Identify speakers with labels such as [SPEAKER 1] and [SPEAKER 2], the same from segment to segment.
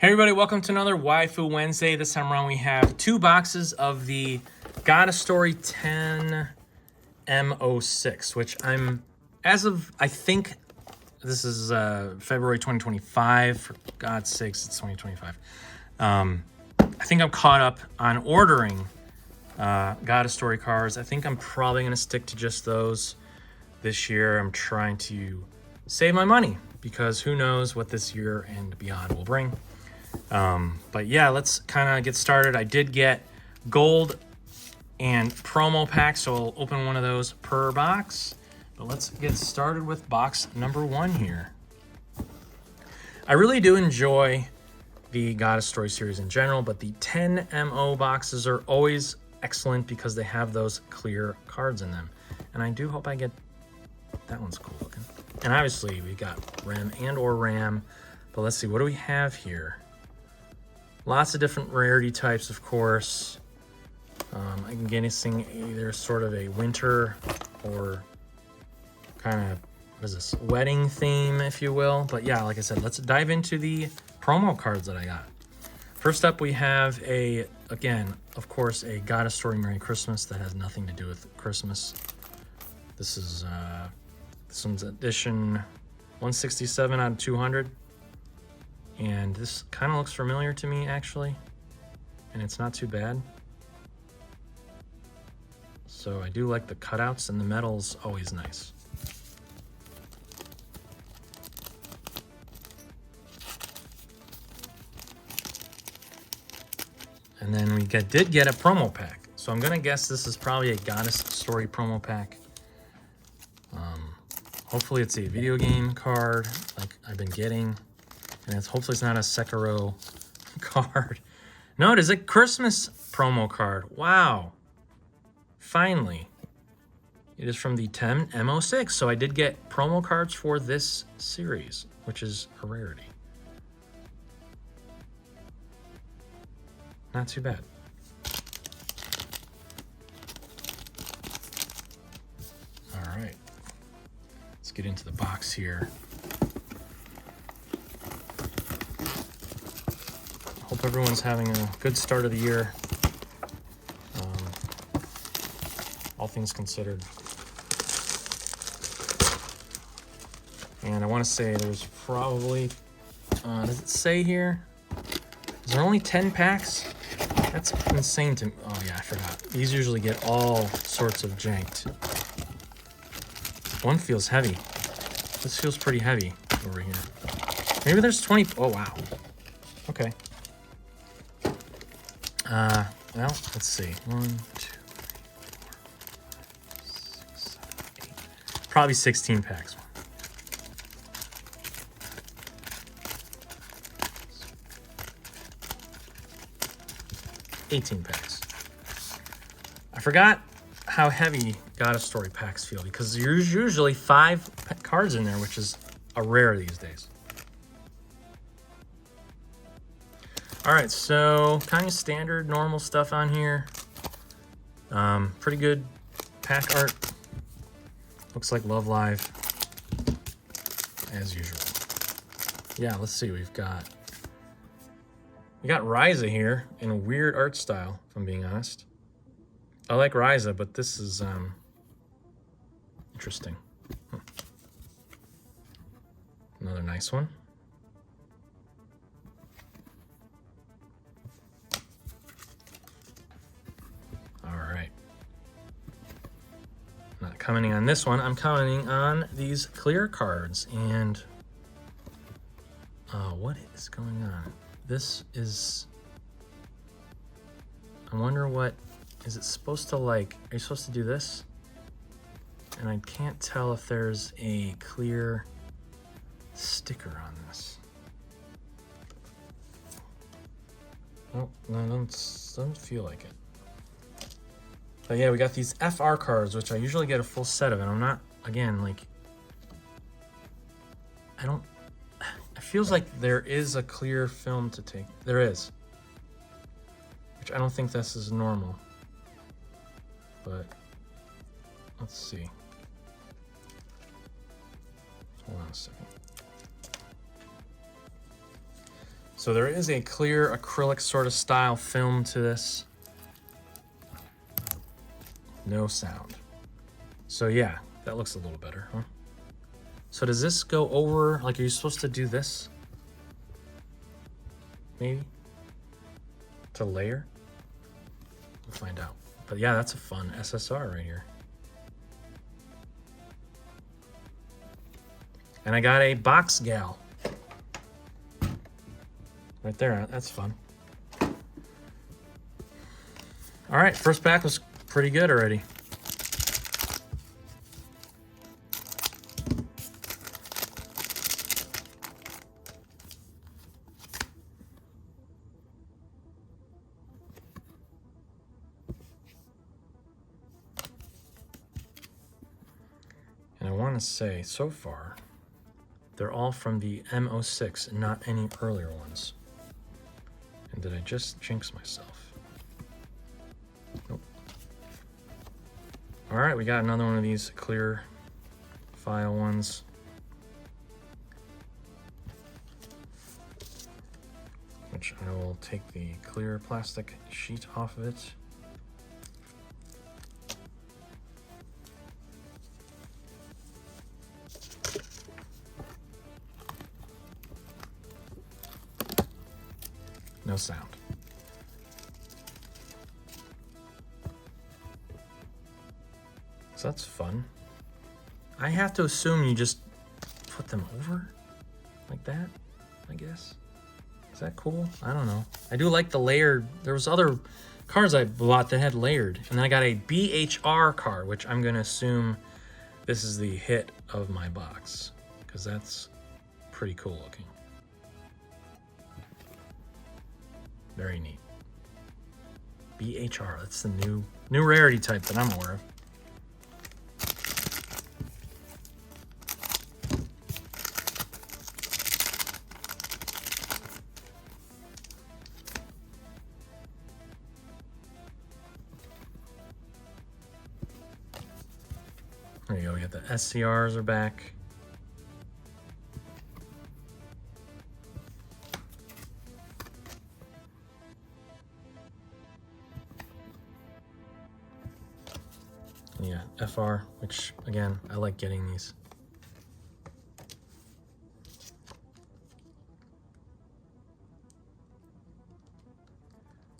[SPEAKER 1] Hey everybody, welcome to another Waifu Wednesday. This time around we have two boxes of the God of Story 10M06, which I think this is February 2025. For God's sakes, it's 2025. I think I'm caught up on ordering God of Story cards. I think I'm probably going to stick to just those this year. I'm trying to save my money because who knows what this year and beyond will bring. But yeah, let's kind of get started. I did get gold and promo packs, so I'll open one of those per box. But let's get started with box number one here. I really do enjoy the God of Story series in general, but the 10MO boxes are always excellent because they have those clear cards in them. And I do hope I get... That one's cool looking. And obviously we got Rem and or Ram. But let's see, what do we have here? Lots of different rarity types, of course. I'm guessing either sort of a winter or kind of, what is this, wedding theme, if you will. But yeah, like I said, let's dive into the promo cards that I got. First up, we have again, of course, a God of Story Merry Christmas that has nothing to do with Christmas. This is, this one's edition 167 out of 200. And this kind of looks familiar to me, actually. And it's not too bad. So I do like the cutouts, and the metal's always nice. And then we did get a promo pack. So I'm going to guess this is probably a Goddess Story promo pack. Hopefully it's a video game card like I've been getting. And hopefully it's not a Sekiro card. No, it is a Christmas promo card. Wow. Finally. It is from the 10M06. So I did get promo cards for this series, which is a rarity. Not too bad. All right. Let's get into the box here. Hope everyone's having a good start of the year, all things considered. And I want to say there's probably, does it say here? Is there only 10 packs? That's insane to me. Oh yeah, I forgot. These usually get all sorts of janked. One feels heavy. This feels pretty heavy over here. Maybe there's 20, oh wow. Okay. Well, let's see. 1, 2, 3, 4, 5, 6, 7, 8. Probably 16 packs. 18 packs. I forgot how heavy God of Story packs feel because there's usually 5 cards in there, which is a rare these days. All right, so kind of standard, normal stuff on here. Pretty good pack art. Looks like Love Live, as usual. Yeah, let's see. We got Ryza here in a weird art style, if I'm being honest. I like Ryza, but this is interesting. Another nice one. Not commenting on this one, I'm commenting on these clear cards. And what is going on? This is, I wonder what, is it supposed to like, are you supposed to do this? And I can't tell if there's a clear sticker on this. Oh, no, doesn't feel like it. But yeah, we got these FR cards, which I usually get a full set of, and I'm not, again, like, it feels like there is a clear film to take. There is. Which I don't think this is normal. But, let's see. Hold on a second. So there is a clear acrylic sort of style film to this. No sound. So yeah, that looks a little better, huh? So does this go over, like, are you supposed to do this? Maybe? To layer? We'll find out. But yeah, that's a fun SSR right here. And I got a box gal. Right there, that's fun. All right, first pack was pretty good already. And I want to say, so far, they're all from the M06 and not any earlier ones. And did I just jinx myself? Nope. All right, we got another one of these clear file ones. Which I will take the clear plastic sheet off of it. No sound. So that's fun. I have to assume you just put them over like that, I guess. Is that cool? I don't know. I do like the layered. There was other cards I bought that had layered. And then I got a BHR card, which I'm going to assume this is the hit of my box, because that's pretty cool looking. Very neat. BHR, that's the new rarity type that I'm aware of. There you go, we got the SCRs are back. Yeah, FR, which again, I like getting these.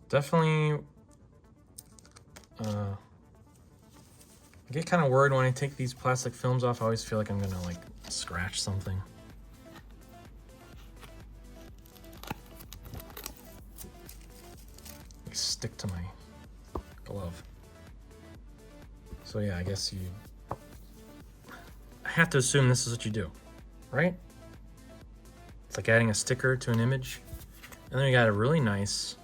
[SPEAKER 1] Definitely, I get kind of worried when I take these plastic films off. I always feel like I'm gonna like scratch something. Like stick to my glove. So yeah, I guess I have to assume this is what you do, right? It's like adding a sticker to an image. And then we got a really nice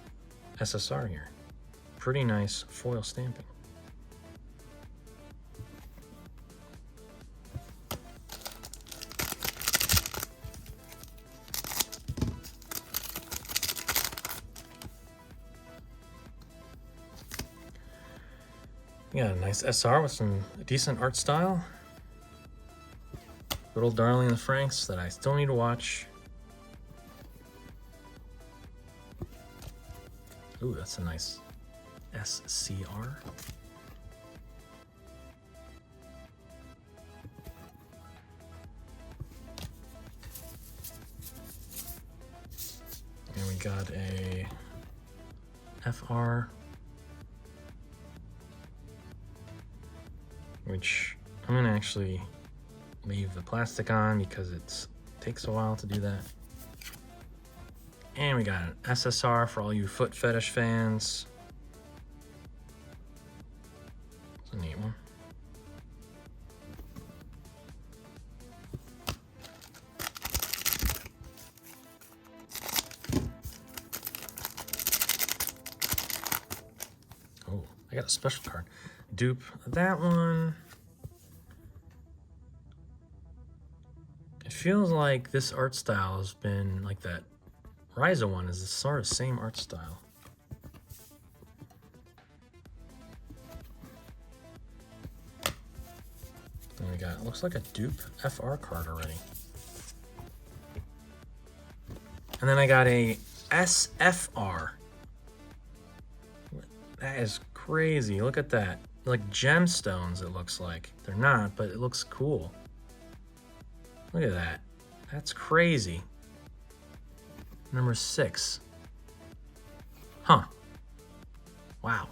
[SPEAKER 1] SSR here. Pretty nice foil stamping. We got a nice SR with some decent art style. Good old Darling in the Franxx that I still need to watch. Ooh, that's a nice SCR. And we got a FR, which I'm gonna actually leave the plastic on because it takes a while to do that. And we got an SSR for all you foot fetish fans. It's a neat one. Oh, I got a special card. Dupe that one. It feels like this art style has been like that. Ryza one is the sort of same art style. Then we got, looks like a dupe FR card already. And then I got a SFR. That is crazy. Look at that. Like gemstones, it looks like. They're not, but it looks cool. Look at that. That's crazy. Number 6. Huh. Wow.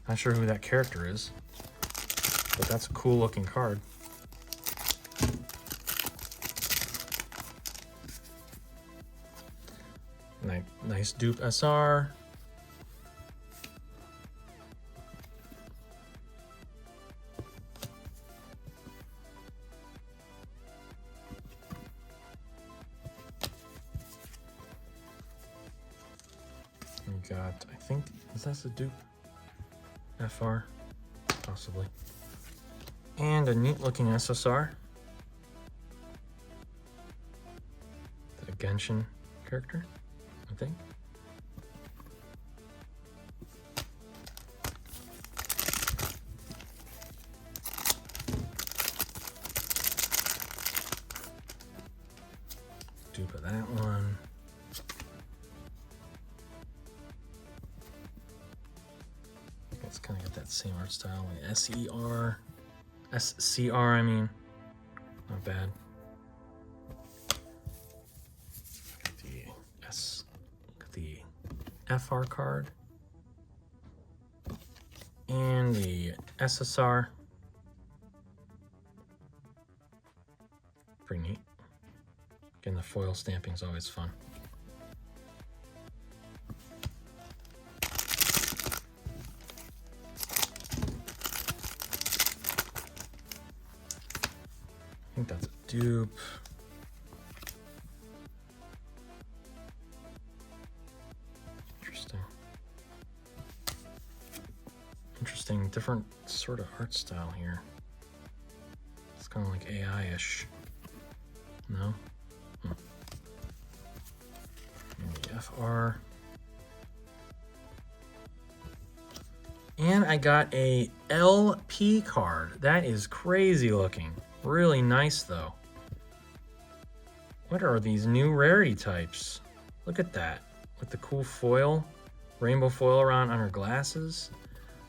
[SPEAKER 1] Not sure who that character is, but that's a cool looking card. Nice dupe SR. We got, I think, is that a dupe? FR, possibly. And a neat looking SSR. The Genshin character, I think. Dupe of that one. It's kind of got that same art style. SCR, I mean, not bad. Got the FR card and the SSR. Pretty neat. Again, the foil stamping is always fun. I think that's a dupe. Interesting, different sort of art style here. It's kind of like AI-ish. No? Maybe FR. And I got a LP card. That is crazy looking. Really nice though. What are these new rarity types? Look at that. With the cool foil, rainbow foil around on her glasses.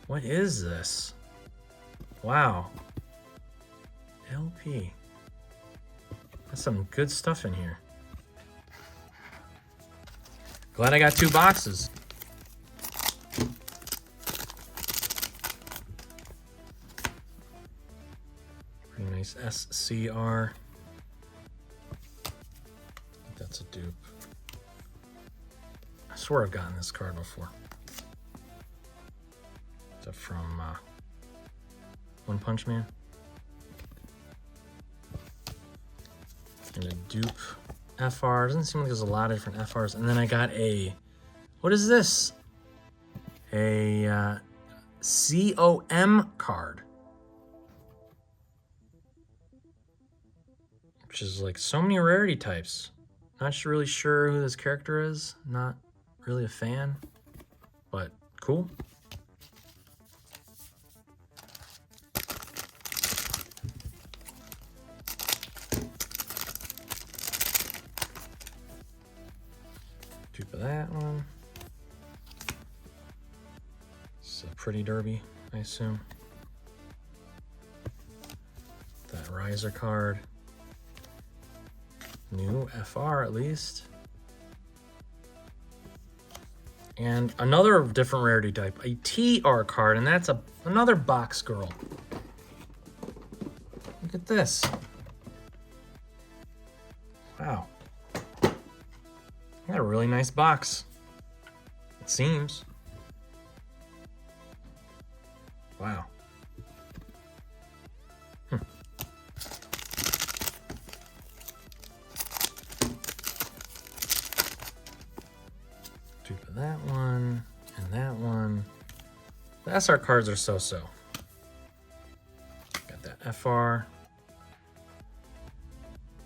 [SPEAKER 1] What is this? Wow. LP. That's some good stuff in here. Glad I got 2 boxes. Pretty nice SCR. That's a dupe. I swear I've gotten this card before. Is that from One Punch Man? And a dupe FR. Doesn't seem like there's a lot of different FRs. And then I got a, what is this? A COM card. Which is like so many rarity types. Not really sure who this character is. Not really a fan, but cool. Dupe of that one. It's a pretty derby, I assume. That riser card. New FR at least. And another different rarity type, a TR card, and that's another box girl. Look at this. Wow. Got a really nice box. It seems. Wow. Dupe of that one and that one. The SR cards are so-so. Got that FR.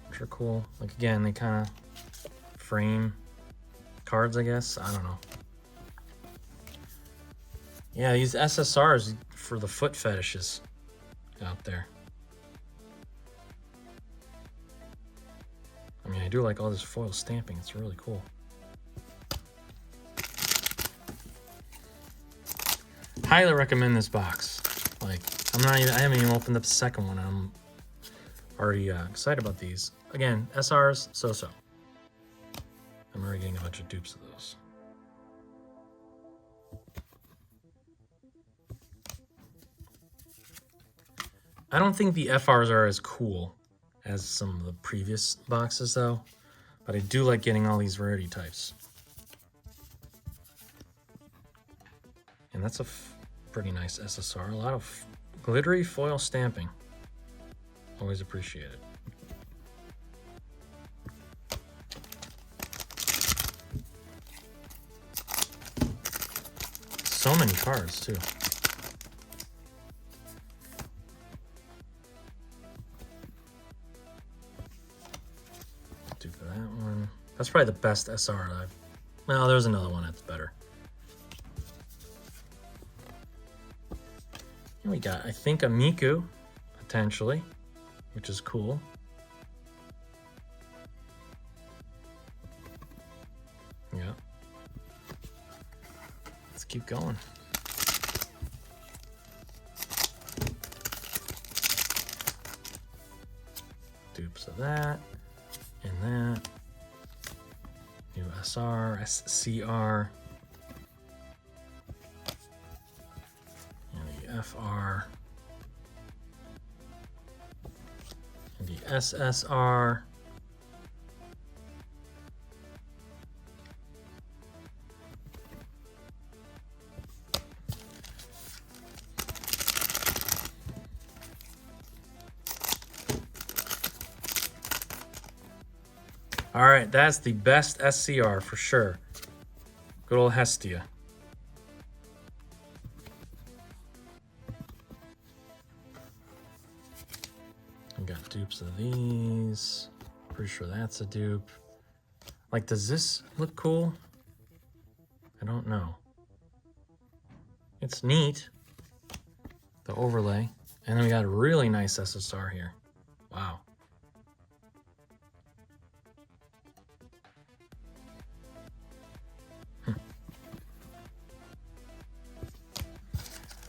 [SPEAKER 1] Which are cool. Like again, they kind of frame cards, I guess. I don't know. Yeah, these SSRs for the foot fetishes out there. I mean, I do like all this foil stamping. It's really cool. Highly recommend this box. Like, I haven't even opened up the second one. I'm already excited about these. Again, SRs, so-so. I'm already getting a bunch of dupes of those. I don't think the FRs are as cool as some of the previous boxes, though. But I do like getting all these rarity types. And that's a pretty nice SSR. A lot of glittery foil stamping. Always appreciate it. So many cards, too. Do that one. That's probably the best SR that I've... Well, there's another one that's better. And we got, I think, a Miku, potentially, which is cool. Yeah. Let's keep going. Dupes of that, and that. New SR, SCR. FR and the SSR. All right, that's the best SCR for sure. Good old Hestia. Got dupes of these. Pretty sure that's a dupe. Like, does this look cool? I don't know. It's neat. The overlay. And then we got a really nice SSR here. Wow.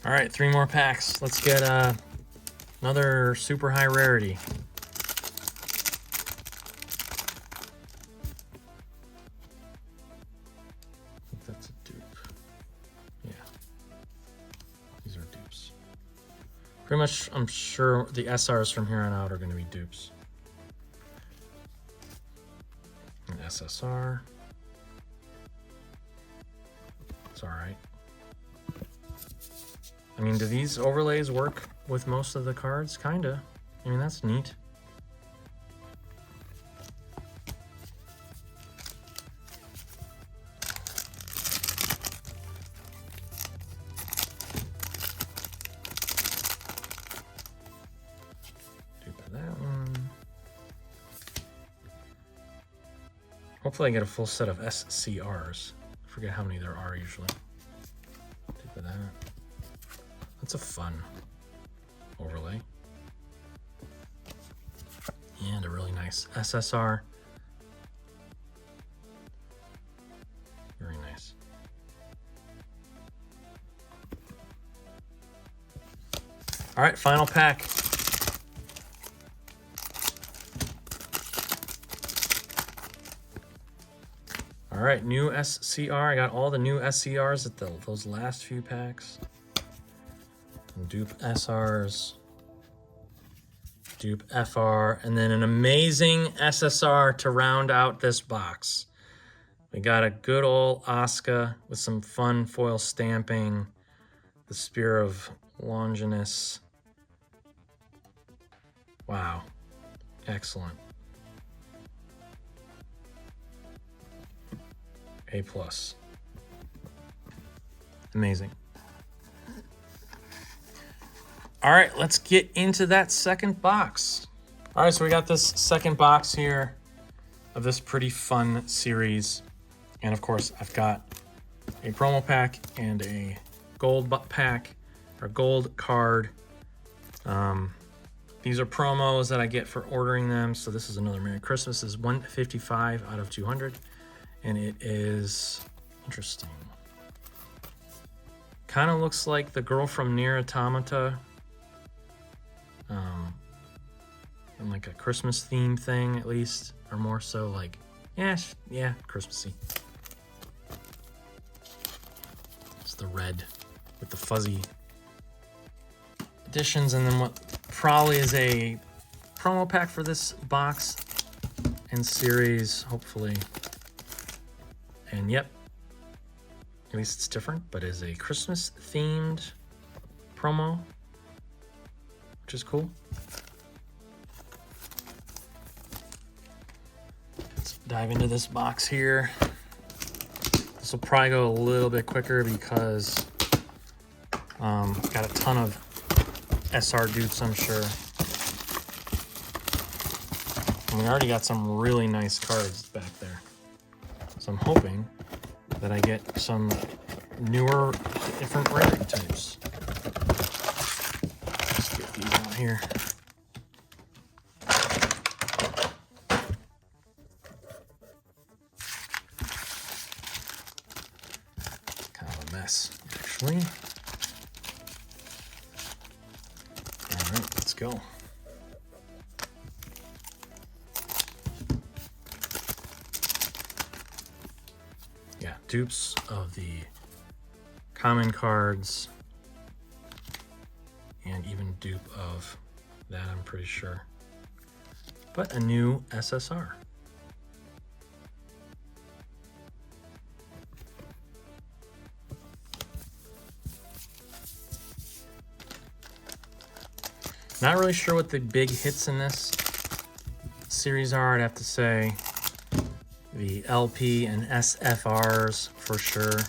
[SPEAKER 1] All right, 3 more packs. Let's get another super high rarity. I think that's a dupe. Yeah. These are dupes. Pretty much, I'm sure the SRs from here on out are going to be dupes. An SSR. It's all right. I mean, do these overlays work with most of the cards? Kinda. I mean, that's neat. Dupe that one. Hopefully I get a full set of SCRs. I forget how many there are usually. Dupe that. That's a fun overlay. And a really nice SSR. Very nice. All right, final pack. All right, new SCR. I got all the new SCRs at those last few packs. Dupe SRs, dupe FR, and then an amazing SSR to round out this box. We got a good old Asuka with some fun foil stamping, the Spear of Longinus. Wow, excellent. A+. Amazing. All right, let's get into that second box. All right, so we got this second box here of this pretty fun series. And of course, I've got a promo pack and a gold pack, or gold card. These are promos that I get for ordering them. So this is another Merry Christmas. This is 155 out of 200. And it is interesting. Kind of looks like the girl from Nier Automata. In like a Christmas theme thing, at least, or more so like, yeah, Christmassy. It's the red with the fuzzy additions, and then what probably is a promo pack for this box and series, hopefully. And yep, at least it's different, but is a Christmas themed promo, which is cool. Let's dive into this box here. This will probably go a little bit quicker because got a ton of SR dupes, I'm sure. And we already got some really nice cards back there. So I'm hoping that I get some newer, different rarity types. Let's get these out here. Kind of a mess, actually. All right, let's go. Yeah, dupes of the common cards, and even dupe of that, I'm pretty sure. But a new SSR. Not really sure what the big hits in this series are, I'd have to say. The LP and SFRs for sure.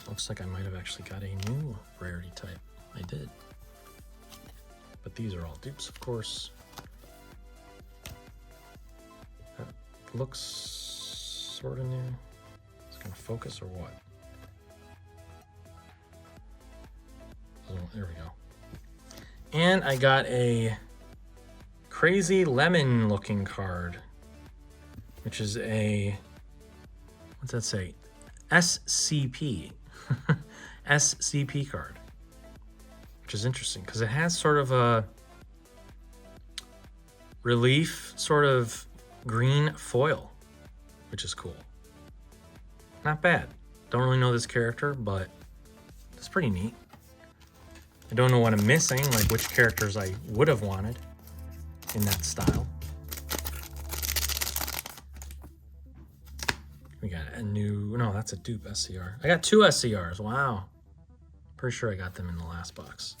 [SPEAKER 1] Looks like I might have actually got a new rarity type. I did. But these are all dupes, of course. That looks sort of new. It's gonna focus or what? Oh, there we go. And I got a crazy lemon looking card, which is a, what's that say? SCP. SCP card, which is interesting because it has sort of a relief sort of green foil, which is cool. Not bad. Don't really know this character, but it's pretty neat. I don't know what I'm missing, like which characters I would have wanted in that style. We got a new, no, that's a dupe SCR. I got two SCRs, wow. Pretty sure I got them in the last box.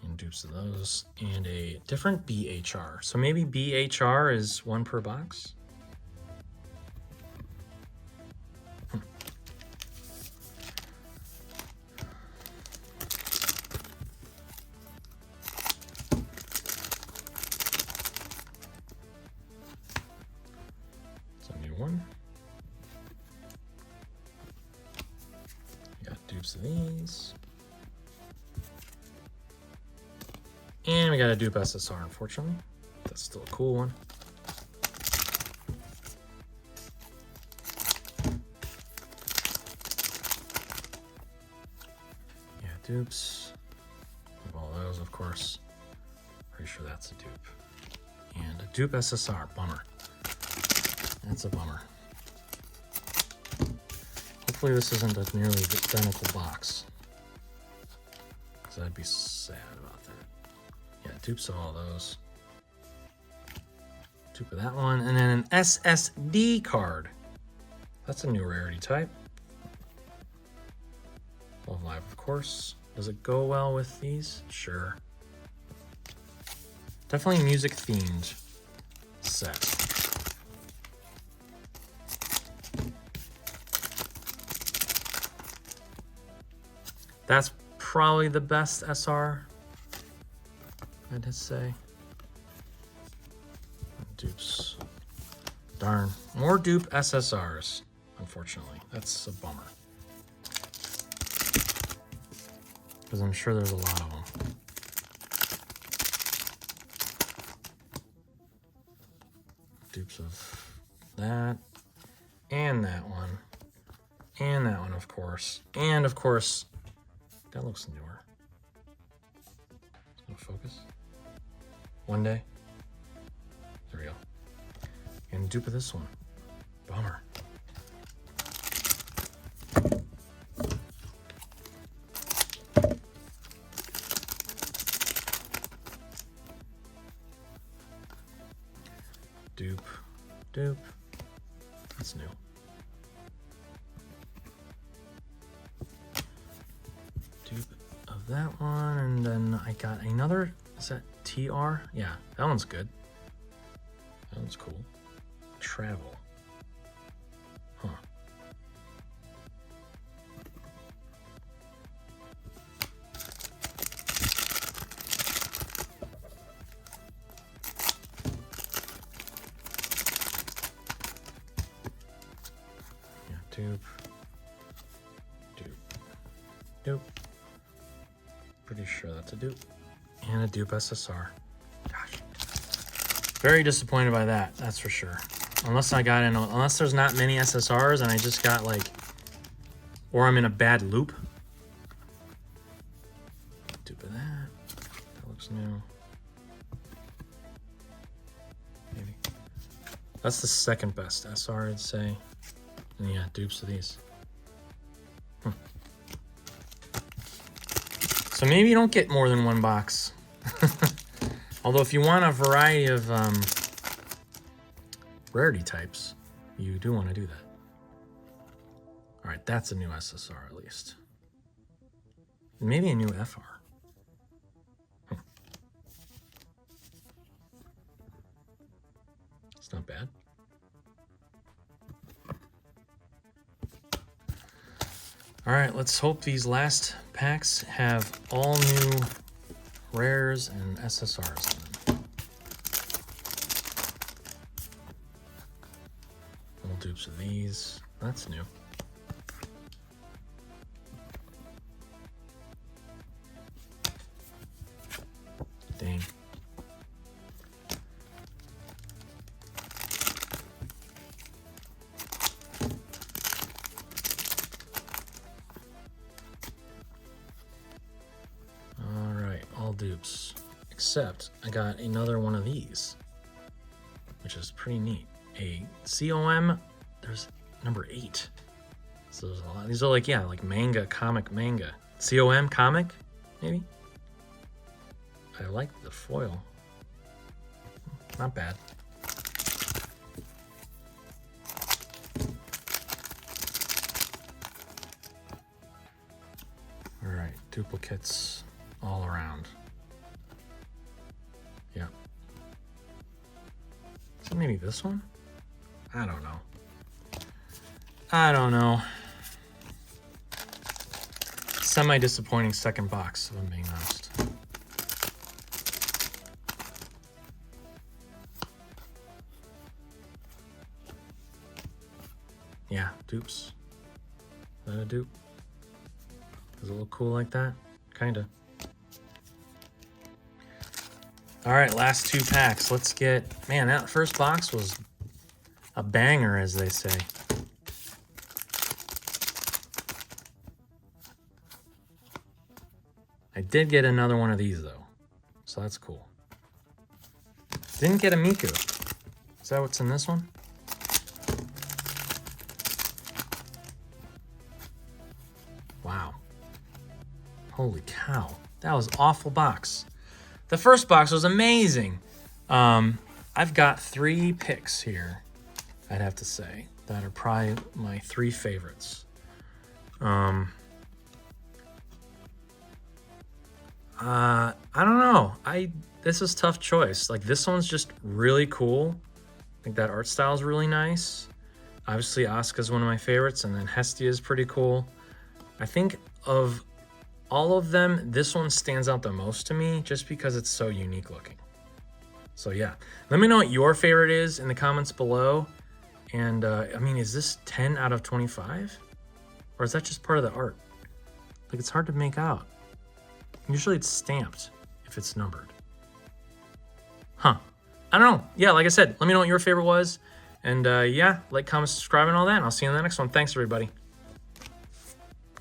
[SPEAKER 1] And dupes of those, and a different BHR. So maybe BHR is one per box? One. We got dupes of these. And we got a dupe SSR, unfortunately. That's still a cool one. Yeah, dupes. Of all those, of course. Pretty sure that's a dupe. And a dupe SSR, bummer. That's a bummer. Hopefully this isn't a nearly identical box, because I'd be sad about that. Yeah, dupes of all those. Dupe of that one, and then an SSD card. That's a new rarity type. 12 live, of course. Does it go well with these? Sure. Definitely music themed set. That's probably the best SR, I'd say. Dupes. Darn. More dupe SSRs, unfortunately. That's a bummer. Because I'm sure there's a lot of them. Dupes of that and that one. And that one, of course. And of course, that looks newer. No focus. One day. There we go. And dupe of this one. Bummer. Dupe. Dupe. That's new. Dupe of that one, and then I got another. Is that TR? Yeah, that one's good. That one's cool. Travel. Huh. Yeah, dupe. Dupe. Dupe. Pretty sure that's a dupe. And a dupe SSR. Gosh. Very disappointed by that, that's for sure. Unless I got in, unless there's not many SSRs and I just got like, or I'm in a bad loop. Dupe of that. That looks new. Maybe. That's the second best SR, I'd say. And yeah, dupes of these. So maybe you don't get more than one box. Although if you want a variety of rarity types, you do want to do that. All right, that's a new SSR at least. Maybe a new FR. It's not bad. All right, let's hope these last packs have all new rares and SSRs in them. Little dupes of these. That's new. Dang. Dupes, except I got another one of these, which is pretty neat. A COM, there's number 8. So there's a lot. These are like, yeah, like manga, comic manga. COM comic, maybe? I like the foil. Not bad. All right, duplicates all around. Yeah. So maybe this one? I don't know. I don't know. Semi-disappointing second box, if I'm being honest. Yeah, dupes. Is that a dupe? Does it look cool like that? Kinda. All right, last 2 packs. Let's get, man, that first box was a banger, as they say. I did get another one of these, though, so that's cool. Didn't get a Miku. Is that what's in this one? Wow. Holy cow. That was an awful box. The first box was amazing. I've got 3 picks here, I'd have to say, that are probably my 3 favorites. I don't know. This is a tough choice. Like, this one's just really cool. I think that art style is really nice. Obviously, Asuka's one of my favorites, and then Hestia is pretty cool. I think of all of them, this one stands out the most to me just because it's so unique looking. So yeah, let me know what your favorite is in the comments below. And I mean, is this 10 out of 25? Or is that just part of the art? Like, it's hard to make out. Usually it's stamped if it's numbered. Huh. I don't know. Yeah, like I said, let me know what your favorite was. And yeah, like, comment, subscribe, and all that. And I'll see you in the next one. Thanks, everybody.